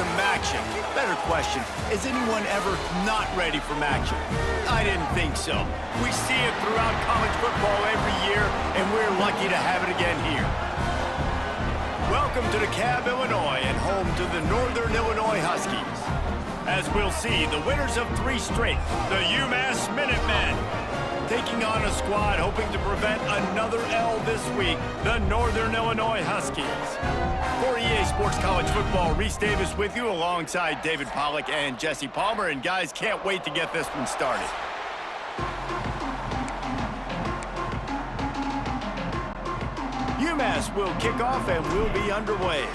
some action. Better question, is anyone ever not ready for action? I didn't think so. We see it throughout college football every year, and we're lucky to have it again here. Welcome to DeKalb, Illinois, and home to the Northern Illinois Huskies. As we'll see, the winners of 3 straight, the UMass MinuteMen, taking on a squad hoping to prevent another L this week, the Northern Illinois Huskies. For EA Sports College Football, Reese Davis with you alongside David Pollack and Jesse Palmer. And guys, can't wait to get this one started. UMass will kick off and we'll be underway.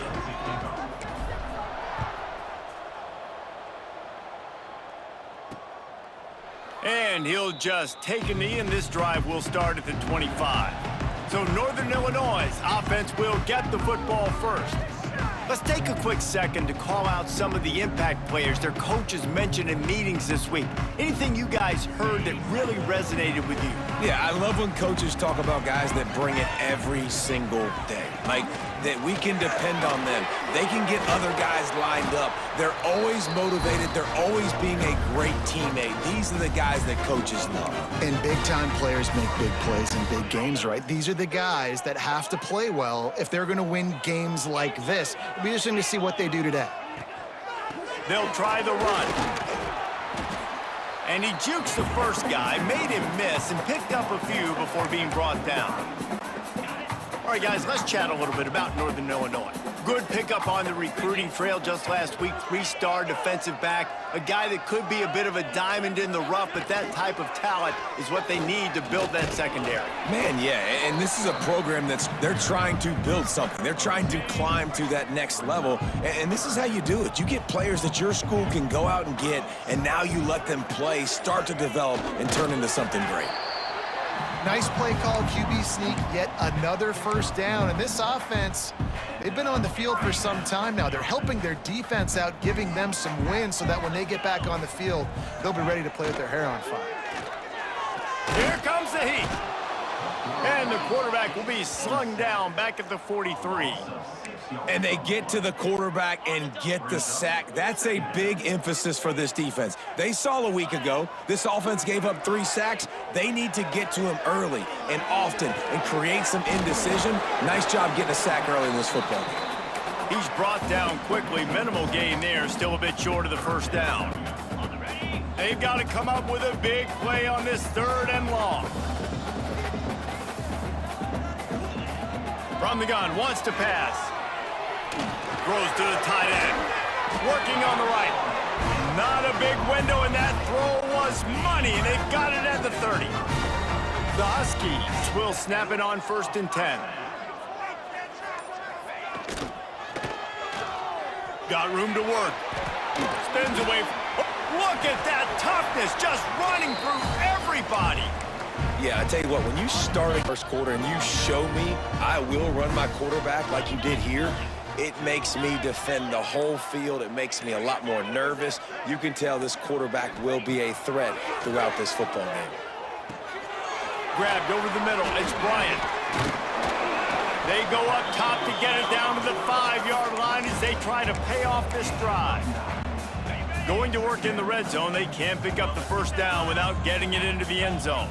And he'll just take a knee, and this drive will start at the 25. So Northern Illinois' offense will get the football first. Let's take a quick second to call out some of the impact players their coaches mentioned in meetings this week. Anything you guys heard that really resonated with you? Yeah, I love when coaches talk about guys that bring it every single day. Like, that we can depend on them. They can get other guys lined up. They're always motivated. They're always being a great teammate. These are the guys that coaches love. And big-time players make big plays in big games, right? These are the guys that have to play well if they're going to win games like this. It'll be interesting to see what they do today. They'll try the run. And he jukes the first guy, made him miss, and picked up a few before being brought down. All right, guys, let's chat a little bit about Northern Illinois. Good pickup on the recruiting trail just last week. 3-star defensive back, a guy that could be a bit of a diamond in the rough, but that type of talent is what they need to build that secondary. Man, yeah, and this is a program they're trying to build something. They're trying to climb to that next level, and this is how you do it. You get players that your school can go out and get, and now you let them play, start to develop, and turn into something great. Nice play call, QB sneak, yet another first down. And this offense, they've been on the field for some time now. They're helping their defense out, giving them some wins so that when they get back on the field, they'll be ready to play with their hair on fire. Here comes the heat. And the quarterback will be slung down back at the 43. And they get to the quarterback and get the sack. That's a big emphasis for this defense. They saw a week ago, this offense gave up 3 sacks. They need to get to him early and often and create some indecision. Nice job getting a sack early in this football game. He's brought down quickly. Minimal gain there, still a bit short of the first down. They've got to come up with a big play on this 3rd and long. From the gun, wants to pass. Throws to the tight end. Working on the right. Not a big window, and that throw was money, and they've got it at the 30. The Huskies will snap it on 1st and 10. Got room to work. Spins away. Look at that toughness, just running through everybody. Yeah, I tell you what, when you start in first quarter and you show me I will run my quarterback like you did here, it makes me defend the whole field. It makes me a lot more nervous. You can tell this quarterback will be a threat throughout this football game. Grabbed over the middle. It's Bryant. They go up top to get it down to the 5-yard line as they try to pay off this drive. Going to work in the red zone. They can't pick up the first down without getting it into the end zone.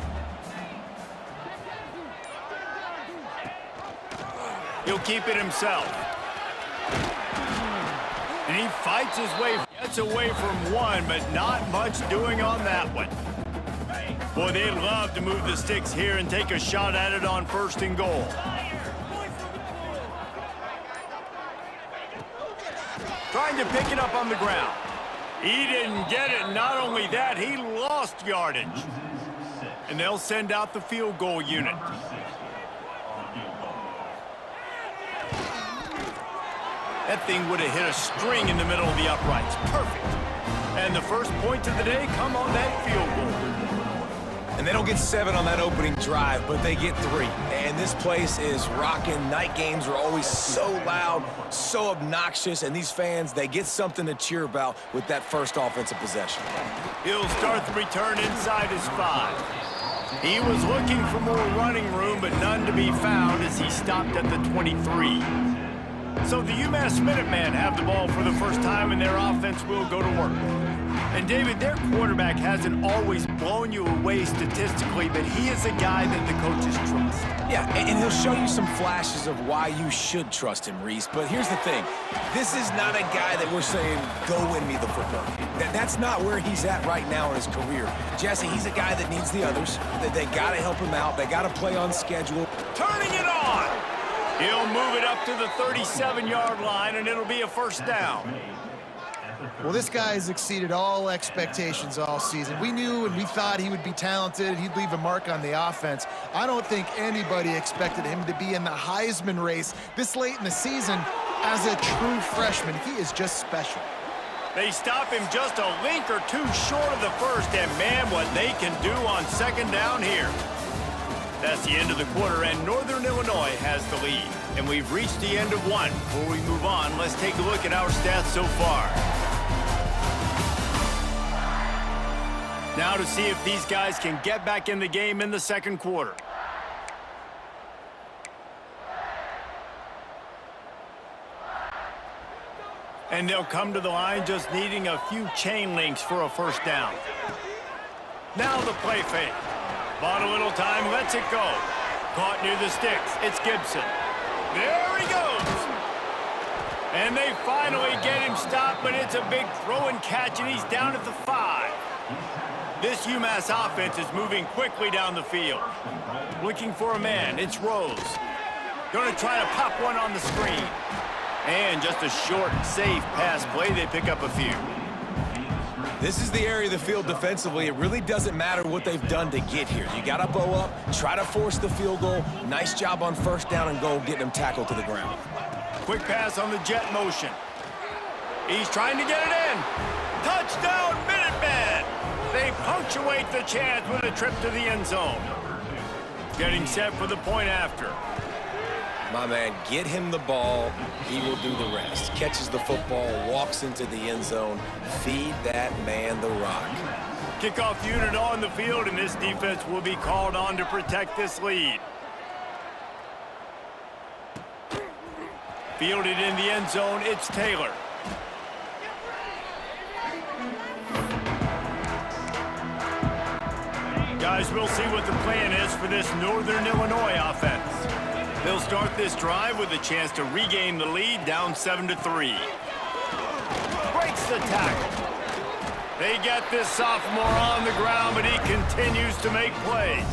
He'll keep it himself. And he fights his way, gets away from one, but not much doing on that one. Boy, they'd love to move the sticks here and take a shot at it on 1st and goal. Trying to pick it up on the ground. He didn't get it. Not only that, he lost yardage. And they'll send out the field goal unit. That thing would have hit a string in the middle of the uprights. Perfect. And the first points of the day come on that field goal. And they don't get 7 on that opening drive, but they get 3. And this place is rocking. Night games are always so loud, so obnoxious, and these fans, they get something to cheer about with that first offensive possession. He'll start the return inside his 5. He was looking for more running room, but none to be found as he stopped at the 23. So the UMass Minutemen have the ball for the first time, and their offense will go to work. And, David, their quarterback hasn't always blown you away statistically, but he is a guy that the coaches trust. Yeah, and he'll show you some flashes of why you should trust him, Reese. But here's the thing. This is not a guy that we're saying, go win me the football game. That's not where he's at right now in his career. Jesse, he's a guy that needs the others. They got to help him out. They got to play on schedule. Turning it on! He'll move it up to the 37-yard line, and it'll be a first down. Well, this guy has exceeded all expectations all season. We knew and we thought he would be talented. He'd leave a mark on the offense. I don't think anybody expected him to be in the Heisman race this late in the season as a true freshman. He is just special. They stop him just a link or two short of the first, and man, what they can do on second down here. That's the end of the quarter, and Northern Illinois has the lead. And we've reached the end of one. Before we move on, let's take a look at our stats so far. Now to see if these guys can get back in the game in the second quarter. And they'll come to the line just needing a few chain links for a first down. Now the play fake. Bought a little time, lets it go. Caught near the sticks. It's Gibson. There he goes. And they finally get him stopped, but it's a big throw and catch, and he's down at the 5. This UMass offense is moving quickly down the field. Looking for a man. It's Rose. Going to try to pop one on the screen. And just a short, safe pass play. They pick up a few. This is the area of the field defensively. It really doesn't matter what they've done to get here. You got to bow up, try to force the field goal. Nice job on first down and goal, getting them tackled to the ground. Quick pass on the jet motion. He's trying to get it in. Touchdown, Minutemen! They punctuate the chance with a trip to the end zone. Getting set for the point after. My man, get him the ball. He will do the rest. Catches the football, walks into the end zone. Feed that man the rock. Kickoff unit on the field, and this defense will be called on to protect this lead. Fielded in the end zone, it's Taylor. Guys, we'll see what the plan is for this Northern Illinois offense. They'll start this drive with a chance to regain the lead, down 7-3. Breaks the tackle. They get this sophomore on the ground, but he continues to make plays.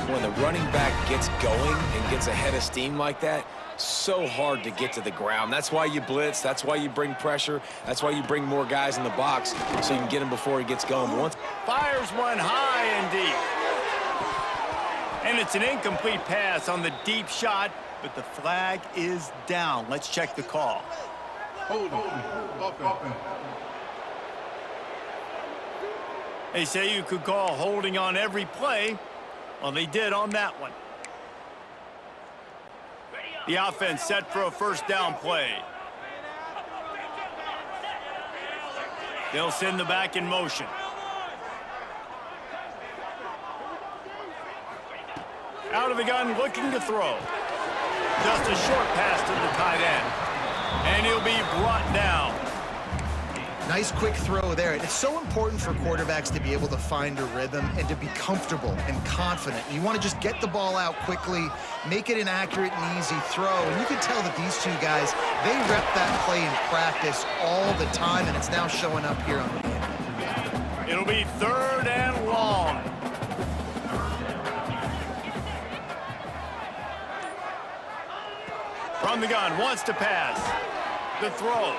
When the running back gets going and gets ahead of steam like that, so hard to get to the ground. That's why you blitz. That's why you bring pressure. That's why you bring more guys in the box so you can get him before he gets going. Once fires one high and deep. And it's an incomplete pass on the deep shot, but the flag is down. Let's check the call. They say you could call holding on every play. Well, they did on that one. The offense set for a first down play. They'll send the back in motion. Out of the gun, looking to throw. Just a short pass to the tight end. And he'll be brought down. Nice quick throw there. It's so important for quarterbacks to be able to find a rhythm and to be comfortable and confident. You want to just get the ball out quickly, make it an accurate and easy throw. And you can tell that these two guys, they rep that play in practice all the time, and it's now showing up here on the game. It'll be 3rd and long. From the gun, wants to pass. The throw.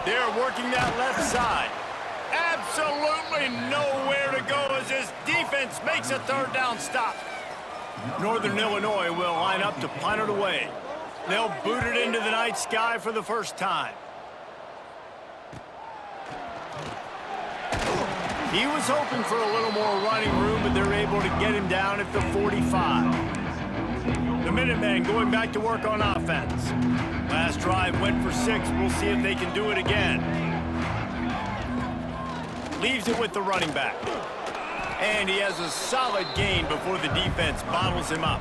They're working that left side. Absolutely nowhere to go as this defense makes a 3rd down stop. Northern Illinois will line up to punt it away. They'll boot it into the night sky for the first time. He was hoping for a little more running room, but they're able to get him down at the 45. The Minutemen going back to work on offense. Last drive went for 6. We'll see if they can do it again. Leaves it with the running back. And he has a solid gain before the defense bottles him up.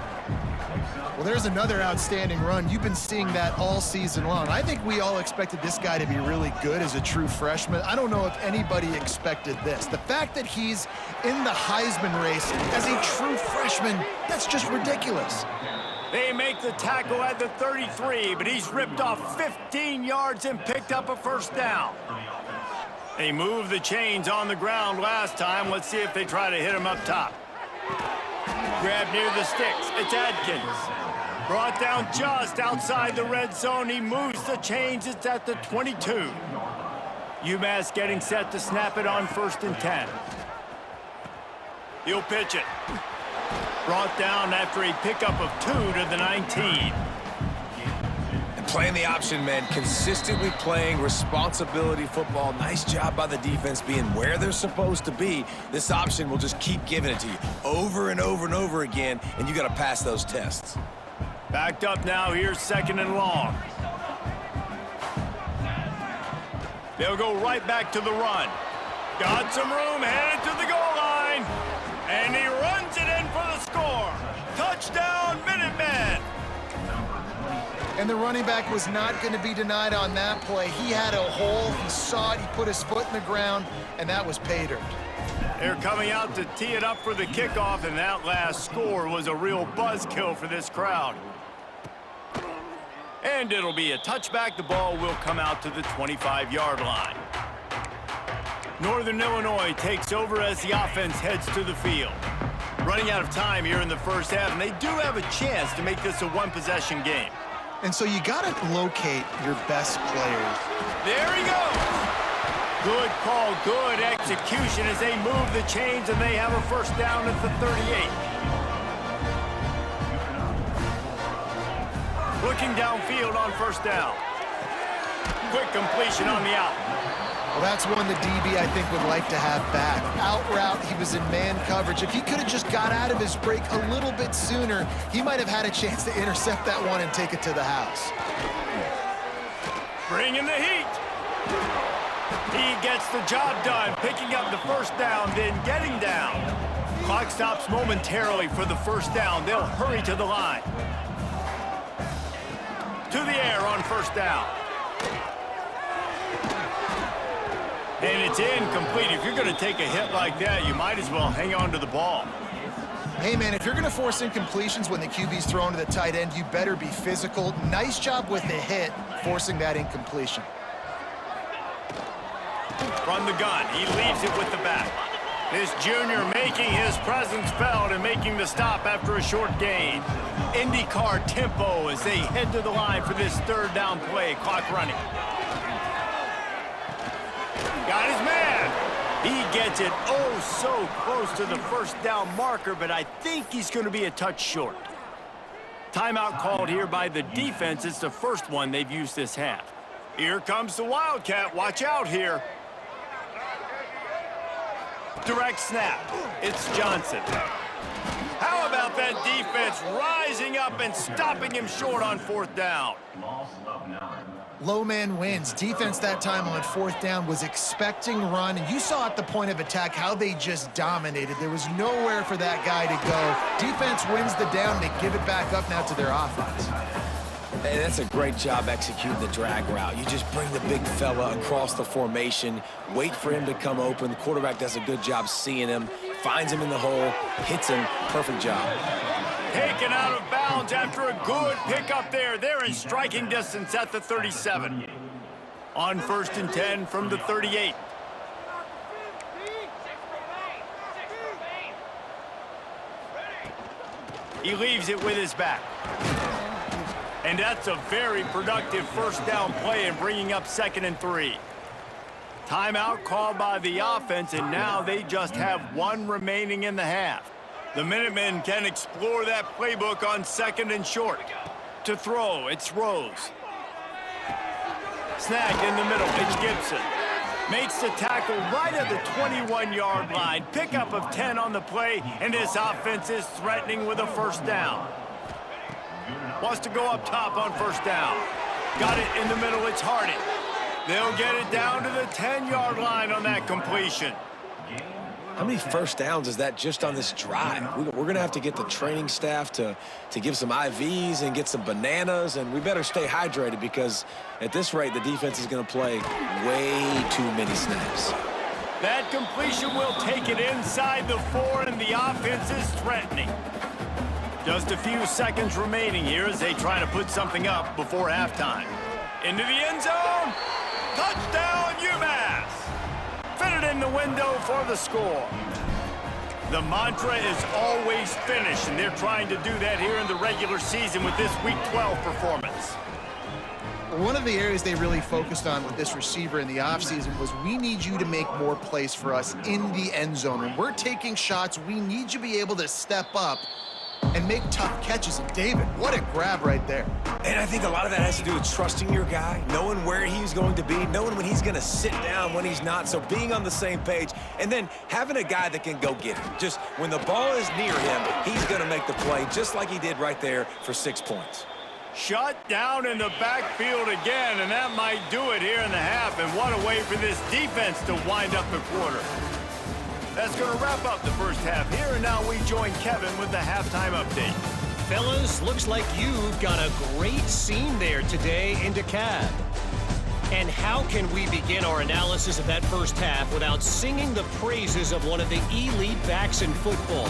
Well, there's another outstanding run. You've been seeing that all season long. I think we all expected this guy to be really good as a true freshman. I don't know if anybody expected this. The fact that he's in the Heisman race as a true freshman, that's just ridiculous. They make the tackle at the 33, but he's ripped off 15 yards and picked up a first down. They moved the chains on the ground last time. Let's see if they try to hit him up top. Grab near the sticks. It's Adkins. Brought down just outside the red zone. He moves the chains. It's at the 22. UMass getting set to snap it on 1st and 10. He'll pitch it. Brought down after a pickup of 2 to the 19. And playing the option, man, consistently playing responsibility football. Nice job by the defense being where they're supposed to be. This option will just keep giving it to you over and over and over again, and you got to pass those tests. Backed up now. Here's 2nd and long. They'll go right back to the run. Got some room, headed to the goal line. And he runs it in for the score. Touchdown, MinuteMen. And the running back was not going to be denied on that play. He had a hole. He saw it. He put his foot in the ground, and that was pay dirt. They're coming out to tee it up for the kickoff, and that last score was a real buzzkill for this crowd. And it'll be a touchback. The ball will come out to the 25-yard line. Northern Illinois takes over as the offense heads to the field. Running out of time here in the first half, and they do have a chance to make this a one-possession game. And so you got to locate your best players. There he goes. Good call, good execution as they move the chains, and they have a first down at the 38. Looking downfield on first down. Quick completion on the out. Well, that's one the DB, I think, would like to have back. Out route, he was in man coverage. If he could have just got out of his break a little bit sooner, he might have had a chance to intercept that one and take it to the house. Bringing the heat. He gets the job done, picking up the first down, then getting down. Clock stops momentarily for the first down. They'll hurry to the line. To the air on first down. And it's incomplete. If you're going to take a hit like that, you might as well hang on to the ball. Hey, man, if you're going to force incompletions when the QB's thrown to the tight end, you better be physical. Nice job with the hit, forcing that incompletion. From the gun, he leaves it with the back. This junior making his presence felt and making the stop after a short gain. IndyCar tempo as they head to the line for this third down play. Clock running. Got his man. He gets it oh so close to the first down marker, but I think he's going to be a touch short. Timeout called here by the defense. It's the first one they've used this half. Here comes the Wildcat. Watch out here. Direct snap. It's Johnson. How about that defense rising up and stopping him short on fourth down? Low man wins. Defense that time on fourth down was expecting run, and you saw at the point of attack how they just dominated. There was nowhere for that guy to go. Defense wins the down. They give it back up now to their offense. Hey, that's a great job executing the drag route. You just bring the big fella across the formation, wait for him to come open. The quarterback does a good job seeing him, finds him in the hole, hits him. Perfect job. Taken out of bounds after a good pickup there. They're in striking distance at the 37. On 1st and 10 from the 38. He leaves it with his back. And that's a very productive first down play and bringing up 2nd and 3. Timeout called by the offense, and now they just have one remaining in the half. The Minutemen can explore that playbook on 2nd and short. To throw, it's Rose. Snagged in the middle, it's Gibson. Makes the tackle right at the 21-yard line. Pickup of 10 on the play, and his offense is threatening with a first down. Wants to go up top on first down. Got it in the middle, it's Harding. They'll get it down to the 10-yard line on that completion. How many first downs is that just on this drive? We're going to have to get the training staff to give some IVs and get some bananas, and we better stay hydrated because at this rate, the defense is going to play way too many snaps. That completion will take it inside the 4, and the offense is threatening. Just a few seconds remaining here as they try to put something up before halftime. Into the end zone. Touchdown, UMass. Fitted in the window for the score. The mantra is always finish, and they're trying to do that here in the regular season with this Week 12 performance. One of the areas they really focused on with this receiver in the offseason was we need you to make more plays for us in the end zone. When we're taking shots, we need you to be able to step up and make tough catches. And David, what a grab right there. And I think a lot of that has to do with trusting your guy, knowing where he's going to be, knowing when he's going to sit down, when he's not, so being on the same page, and then having a guy that can go get him. Just when the ball is near him, he's going to make the play just like he did right there for 6 points. Shut down in the backfield again, and that might do it here in the half. And what a way for this defense to wind up the quarter. That's going to wrap up the first half here, and now we join Kevin with the halftime update. Fellas, looks like you've got a great scene there today in DeKalb. And how can we begin our analysis of that first half without singing the praises of one of the elite backs in football?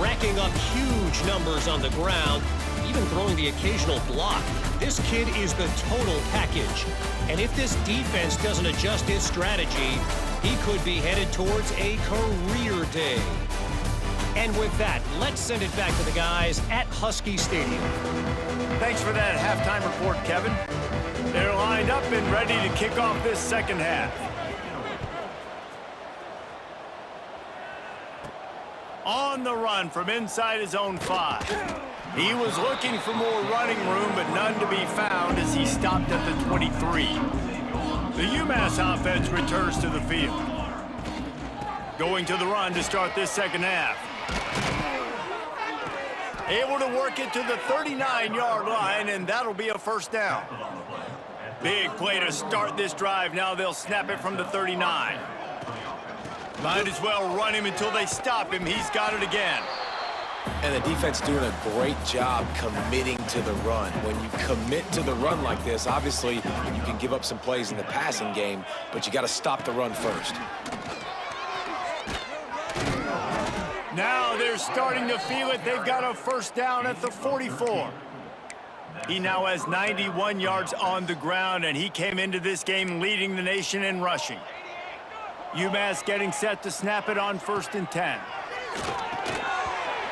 Racking up huge numbers on the ground, even throwing the occasional block. This kid is the total package. And if this defense doesn't adjust its strategy, he could be headed towards a career day. And with that, let's send it back to the guys at Husky Stadium. Thanks for that halftime report, Kevin. They're lined up and ready to kick off this second half. On the run from inside his own 5. He was looking for more running room, but none to be found as he stopped at the 23. The UMass offense returns to the field. Going to the run to start this second half. Able to work it to the 39-yard line, and that'll be a first down. Big play to start this drive. Now they'll snap it from the 39. Might as well run him until they stop him. He's got it again. And the defense doing a great job committing to the run. When you commit to the run like this, obviously you can give up some plays in the passing game, but you got to stop the run first. Now they're starting to feel it. They've got a first down at the 44. He now has 91 yards on the ground, and he came into this game leading the nation in rushing. UMass getting set to snap it on 1st and 10.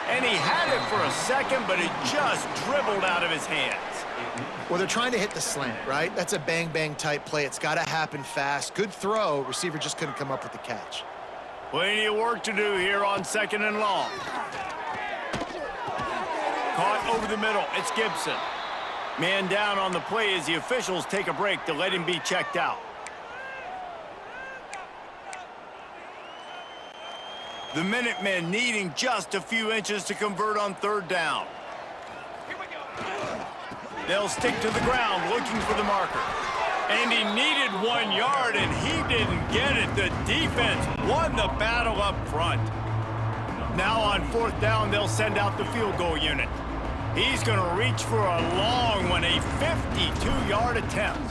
And he had it for a second, but it just dribbled out of his hands. Well, they're trying to hit the slant, right? That's a bang-bang type play. It's got to happen fast. Good throw. Receiver just couldn't come up with the catch. Plenty of work to do here on 2nd and long. Caught over the middle. It's Gibson. Man down on the play as the officials take a break to let him be checked out. The MinuteMen needing just a few inches to convert on 3rd down. They'll stick to the ground looking for the marker. And he needed 1 yard, and he didn't get it. The defense won the battle up front. Now on 4th down, they'll send out the field goal unit. He's going to reach for a long one, a 52-yard attempt.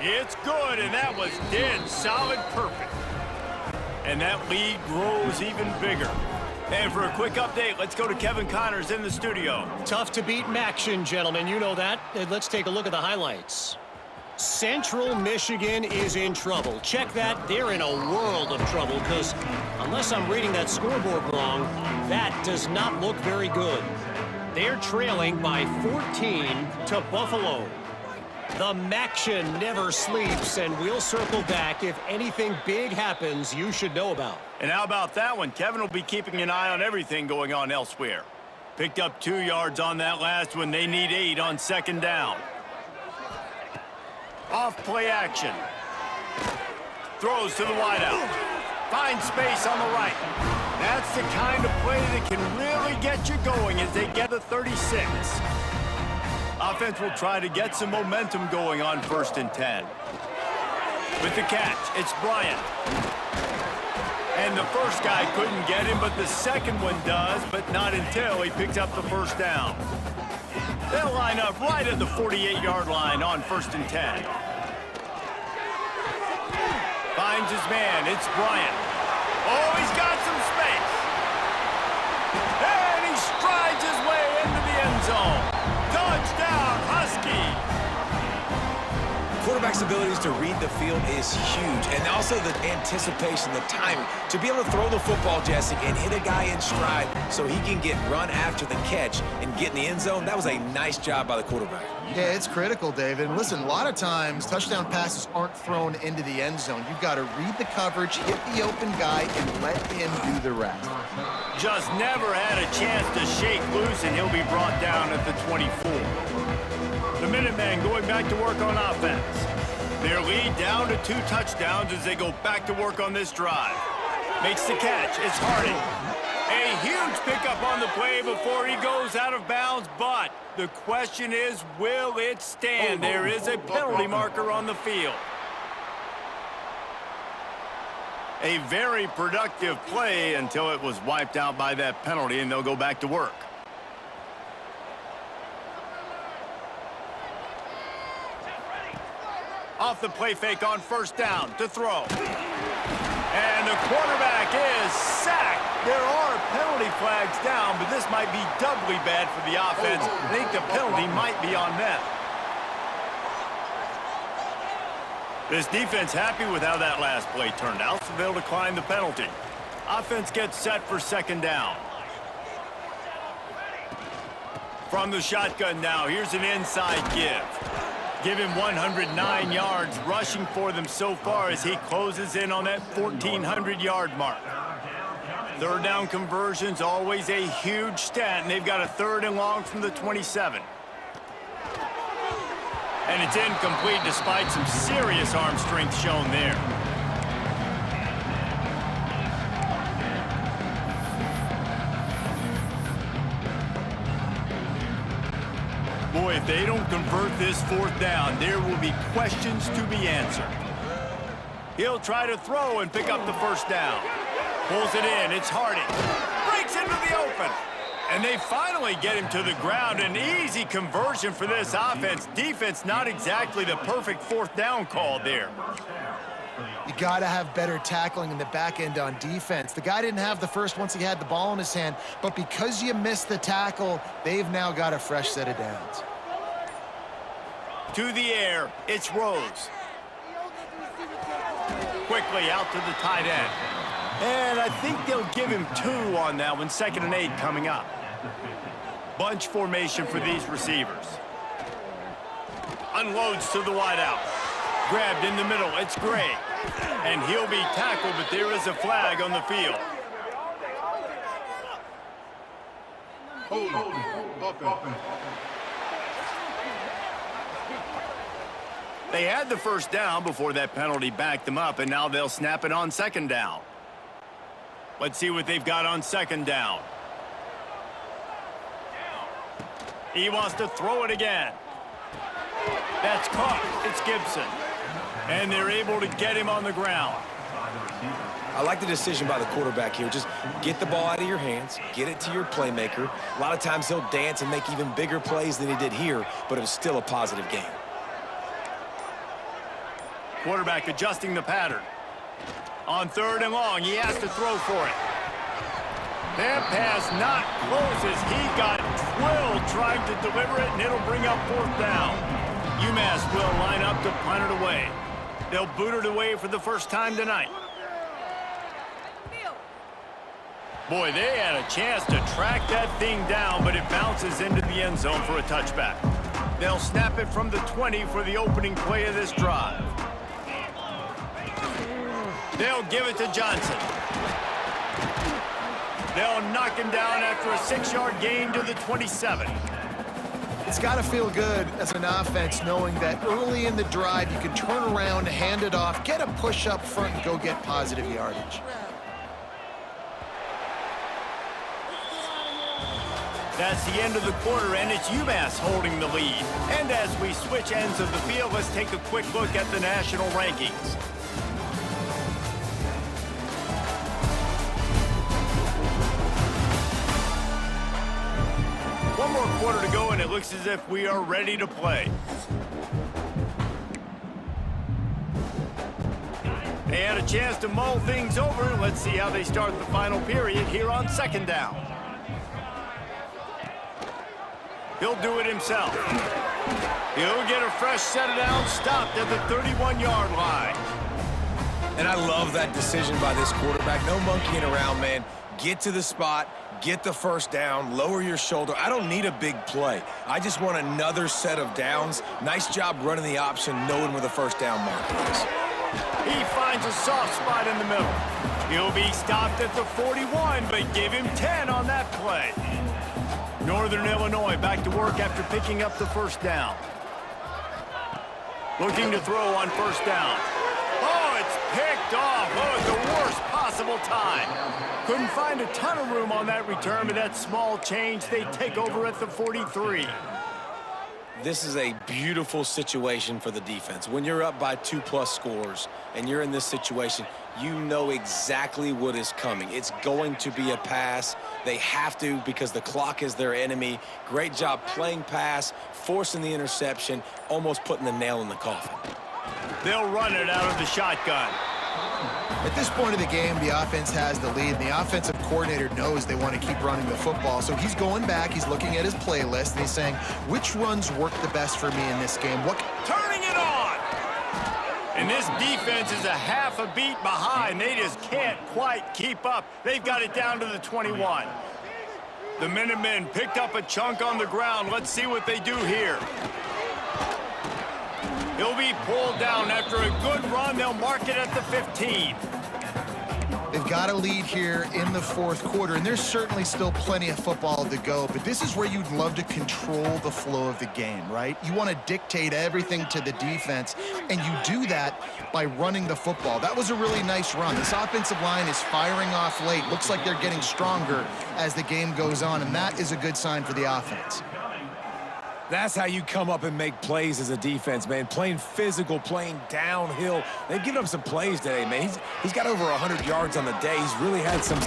It's good, and that was dead solid perfect. And that lead grows even bigger. And for a quick update, let's go to Kevin Connors in the studio. Tough to beat Maction, gentlemen. You know that. Let's take a look at the highlights. Central Michigan is in trouble. Check that. They're in a world of trouble because unless I'm reading that scoreboard wrong, that does not look very good. They're trailing by 14 to Buffalo. The Maction never sleeps, and we'll circle back if anything big happens you should know about. And how about that one? Kevin will be keeping an eye on everything going on elsewhere. Picked up 2 yards on that last one. They need 8 on 2nd down. Off play action. Throws to the wideout. Finds space on the right. That's the kind of play that can really get you going as they get the 36. Offense will try to get some momentum going on 1st and 10. With the catch, it's Bryant. And the first guy couldn't get him, but the second one does, but not until he picks up the first down. They'll line up right at the 48-yard line on 1st and 10. Finds his man. It's Bryant. Oh, he's got some space. And he strides his way into the end zone. Touchdown, Huskies. Quarterback's abilities to read the field is huge, and also the anticipation, the timing. To be able to throw the football, Jesse, and hit a guy in stride so he can get run after the catch and get in the end zone, that was a nice job by the quarterback. Yeah, it's critical, David. And listen, a lot of times, touchdown passes aren't thrown into the end zone. You've got to read the coverage, hit the open guy, and let him do the rest. Just never had a chance to shake loose, and he'll be brought down at the 24. The Minutemen going back to work on offense. Their lead down to 2 touchdowns as they go back to work on this drive. Makes the catch. It's Harding. A huge pickup on the play before he goes out of bounds, but the question is, will it stand? There is a penalty marker on the field. A very productive play until it was wiped out by that penalty, and they'll go back to work. Off the play fake on 1st down to throw. And the quarterback is sacked. There are penalty flags down, but this might be doubly bad for the offense. I think the penalty might be on them. This defense happy with how that last play turned out, so they'll decline the penalty. Offense gets set for 2nd down. From the shotgun now, here's an inside give. Give him 109 yards rushing for them so far as he closes in on that 1,400-yard mark. 3rd down conversions, always a huge stat, and they've got a 3rd and long from the 27. And it's incomplete despite some serious arm strength shown there. Boy, if they don't convert this 4th down, there will be questions to be answered. He'll try to throw and pick up the 1st down. Pulls it in. It's Harding. Breaks into the open. And they finally get him to the ground. An easy conversion for this offense. Defense not exactly the perfect 4th down call there. You got to have better tackling in the back end on defense. The guy didn't have the first once he had the ball in his hand, but because you missed the tackle, they've now got a fresh set of downs. To the air, it's Rose. Quickly out to the tight end. And I think they'll give him 2 on that one. 2nd and 8 coming up. Bunch formation for these receivers. Unloads to the wideout. Grabbed in the middle, it's Gray. And he'll be tackled, but there is a flag on the field. They had the 1st down before that penalty backed them up, and now they'll snap it on 2nd down. Let's see what they've got on 2nd down. He wants to throw it again. That's caught. It's Gibson. And they're able to get him on the ground. I like the decision by the quarterback here. Just get the ball out of your hands, get it to your playmaker. A lot of times he'll dance and make even bigger plays than he did here, but it was still a positive game. Quarterback adjusting the pattern. On 3rd and long, he has to throw for it. That pass not closes. He got twilled trying to deliver it, and it'll bring up 4th down. UMass will line up to punt it away. They'll boot it away for the first time tonight. Boy, they had a chance to track that thing down, but it bounces into the end zone for a touchback. They'll snap it from the 20 for the opening play of this drive. They'll give it to Johnson. They'll knock him down after a 6-yard gain to the 27. It's got to feel good as an offense knowing that early in the drive you can turn around, hand it off, get a push up front, and go get positive yardage. That's the end of the quarter, and it's UMass holding the lead. And as we switch ends of the field, let's take a quick look at the national rankings. One more quarter to go, and it looks as if we are ready to play. They had a chance to mull things over. Let's see how they start the final period here on second down. He'll do it himself. He'll get a fresh set of downs stopped at the 31-yard line. And I love that decision by this quarterback. No monkeying around, man. Get to the spot, get the first down, lower your shoulder. I don't need a big play. I just want another set of downs. Nice job running the option, knowing where the first down marker is. He finds a soft spot in the middle. He'll be stopped at the 41, but give him 10 on that play. Northern Illinois back to work after picking up the first down. Looking to throw on first down. Oh, it's picked off. Oh, at the worst possible time. Couldn't find a ton of room on that return, but that small change, they take over at the 43. This is a beautiful situation for the defense. When you're up by 2+ scores and you're in this situation, you know exactly what is coming. It's going to be a pass. They have to because the clock is their enemy. Great job playing pass, forcing the interception, almost putting the nail in the coffin. They'll run it out of the shotgun. At this point of the game, the offense has the lead, and the offensive coordinator knows they want to keep running the football. So he's going back, he's looking at his playlist, and he's saying, which runs work the best for me in this game? Turning it on! And this defense is a half a beat behind. They just can't quite keep up. They've got it down to the 21. The Minutemen picked up a chunk on the ground. Let's see what they do here. He'll be pulled down after a good run. They'll mark it at the 15. They've got a lead here in the fourth quarter, and there's certainly still plenty of football to go, but this is where you'd love to control the flow of the game, right? You want to dictate everything to the defense, and you do that by running the football. That was a really nice run. This offensive line is firing off late. Looks like they're getting stronger as the game goes on, and that is a good sign for the offense. That's how you come up and make plays as a defense, man. Playing physical, playing downhill. They've given up some plays today, man. He's got over 100 yards on the day. He's really had some...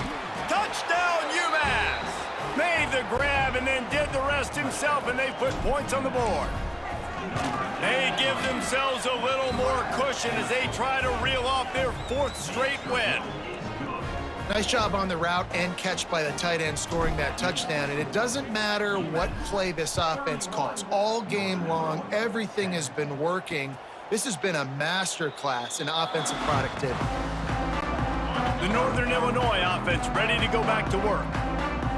Touchdown, UMass! Made the grab and then did the rest himself, and they put points on the board. They give themselves a little more cushion as they try to reel off their fourth straight win. Nice job on the route and catch by the tight end scoring that touchdown. And it doesn't matter what play this offense calls. All game long, everything has been working. This has been a masterclass in offensive productivity. The Northern Illinois offense ready to go back to work.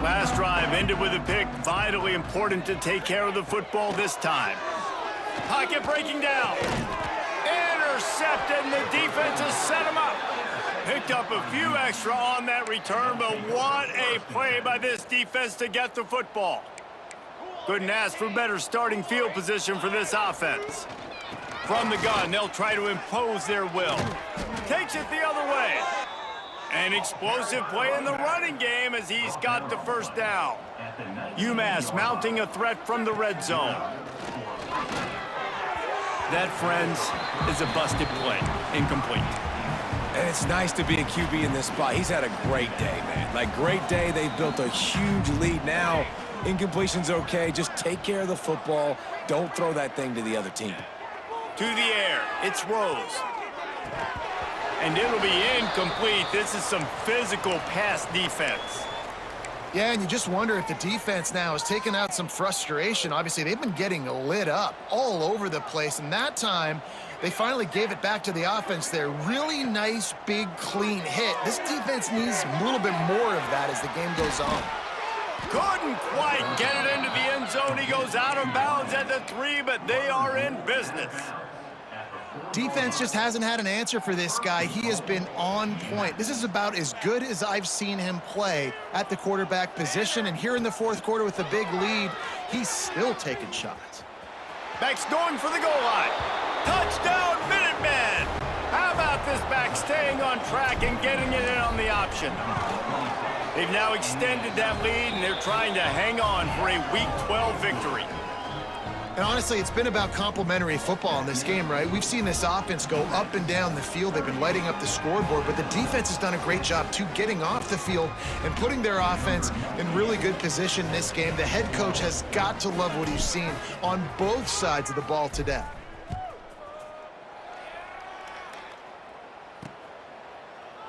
Last drive ended with a pick. Vitally important to take care of the football this time. Pocket breaking down. Intercepted, and the defense has set him up. Picked up a few extra on that return, but what a play by this defense to get the football. Couldn't ask for better starting field position for this offense. From the gun, they'll try to impose their will. Takes it the other way. An explosive play in the running game as he's got the first down. UMass mounting a threat from the red zone. That, friends, is a busted play. Incomplete. And it's nice to be a QB in this spot. He's had a great day, man. Like, great day. They've built a huge lead now. Incompletion's okay. Just take care of the football. Don't throw that thing to the other team. To the air. It's Rose. And it'll be incomplete. This is some physical pass defense. Yeah, and you just wonder if the defense now has taken out some frustration. Obviously, they've been getting lit up all over the place, and that time they finally gave it back to the offense there. Really nice, big, clean hit. This defense needs a little bit more of that as the game goes on. Couldn't quite get it into the end zone. He goes out of bounds at the 3, but they are in business. Defense just hasn't had an answer for this guy. He has been on point. This is about as good as I've seen him play at the quarterback position. And here in the fourth quarter with a big lead, he's still taking shots. Back's going for the goal line. Touchdown, Minutemen! How about this back staying on track and getting it in on the option? They've now extended that lead, and they're trying to hang on for a Week 12 victory. And honestly, it's been about complementary football in this game, right? We've seen this offense go up and down the field. They've been lighting up the scoreboard, but the defense has done a great job, too, getting off the field and putting their offense in really good position in this game. The head coach has got to love what he's seen on both sides of the ball today.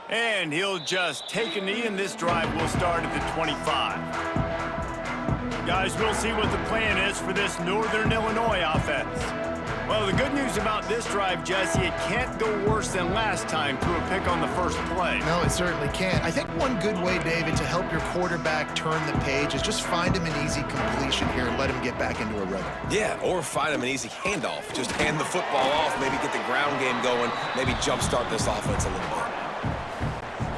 And he'll just take a knee, and this drive will start at the 25. Guys, we'll see what the plan is for this Northern Illinois offense. Well, the good news about this drive, Jesse, it can't go worse than last time through a pick on the first play. No, it certainly can't. I think one good way, David, to help your quarterback turn the page is just find him an easy completion here and let him get back into a rhythm. Yeah, or find him an easy handoff. Just hand the football off, maybe get the ground game going, maybe jumpstart this offense a little bit.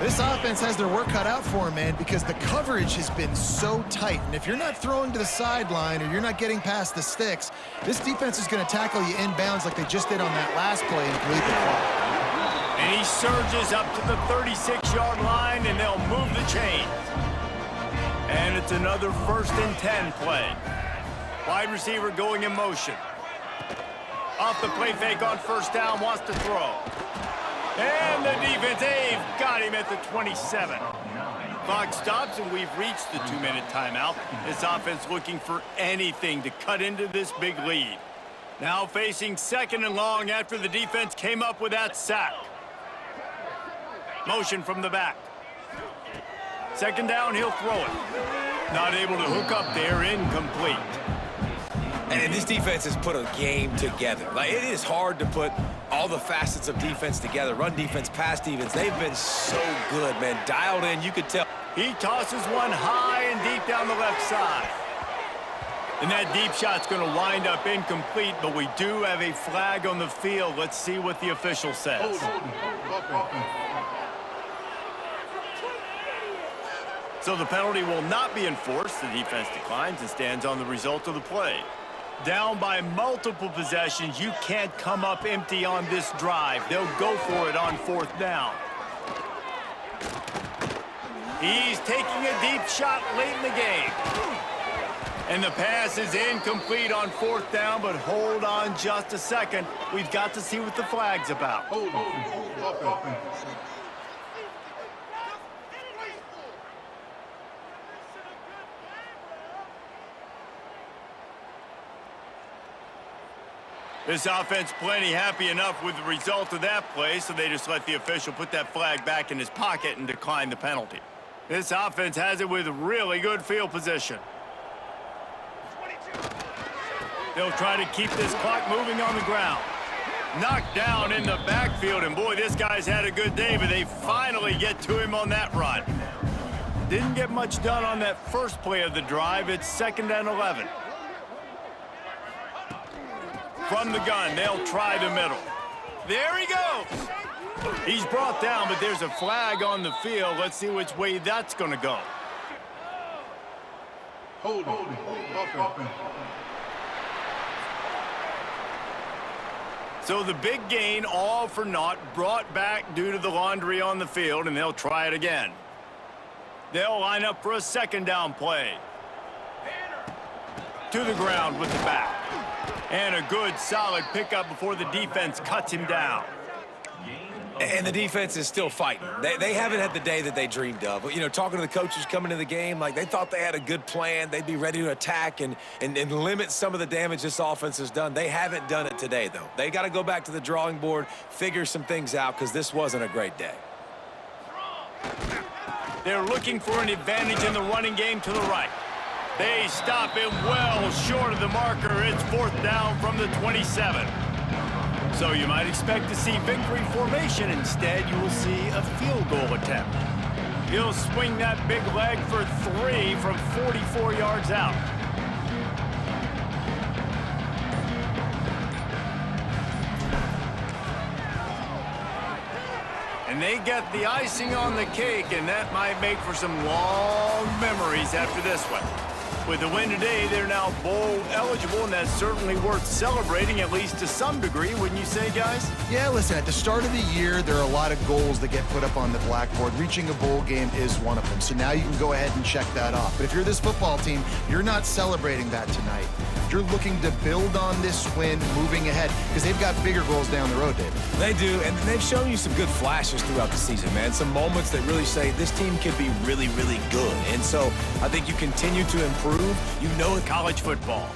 This offense has their work cut out for them, man, because the coverage has been so tight. And if you're not throwing to the sideline or you're not getting past the sticks, this defense is going to tackle you inbounds like they just did on that last play and bleed the clock. And he surges up to the 36-yard line, and they'll move the chains. And it's another 1st and 10 play. Wide receiver going in motion. Off the play fake on 1st down, wants to throw. And the defense, they've got him at the 27. Clock stops, and we've reached the 2-minute timeout. This offense looking for anything to cut into this big lead. Now facing 2nd and long after the defense came up with that sack. Motion from the back. 2nd down, he'll throw it. Not able to hook up there, incomplete. And this defense has put a game together. Like, it is hard to put all the facets of defense together. Run defense, pass defense. They've been so good, man. Dialed in, you could tell. He tosses one high and deep down the left side. And that deep shot's going to wind up incomplete, but we do have a flag on the field. Let's see what the official says. So the penalty will not be enforced. The defense declines and stands on the result of the play. Down by multiple possessions, you can't come up empty on this drive. They'll go for it on 4th down. He's taking a deep shot late in the game. And the pass is incomplete on 4th down, but hold on just a second. We've got to see what the flag's about. This offense plenty happy enough with the result of that play, so they just let the official put that flag back in his pocket and decline the penalty. This offense has it with really good field position. They'll try to keep this clock moving on the ground. Knocked down in the backfield, and boy, this guy's had a good day, but they finally get to him on that run. Didn't get much done on that first play of the drive. It's 2nd and 11. From the gun, they'll try the middle. There he goes. He's brought down, but there's a flag on the field. Let's see which way that's going to go. So the big gain, all for naught, brought back due to the laundry on the field, and they'll try it again. They'll line up for a 2nd down play. To the ground with the back. And a good, solid pickup before the defense cuts him down. And the defense is still fighting. They haven't had the day that they dreamed of. You know, talking to the coaches coming into the game, like they thought they had a good plan. They'd be ready to attack and limit some of the damage this offense has done. They haven't done it today, though. They got to go back to the drawing board, figure some things out, because this wasn't a great day. They're looking for an advantage in the running game to the right. They stop him well short of the marker. It's 4th down from the 27. So you might expect to see victory formation. Instead, you will see a field goal attempt. He'll swing that big leg for 3 from 44 yards out. And they get the icing on the cake, and that might make for some long memories after this one. With the win today, they're now bowl eligible, and that's certainly worth celebrating, at least to some degree, wouldn't you say, guys? Yeah, listen, at the start of the year, there are a lot of goals that get put up on the blackboard. Reaching a bowl game is one of them. So now you can go ahead and check that off. But if you're this football team, you're not celebrating that tonight. You're looking to build on this win moving ahead because they've got bigger goals down the road, David. They do, and they've shown you some good flashes throughout the season, man. Some moments that really say this team can be really, really good. And so I think you continue to improve. You know College football.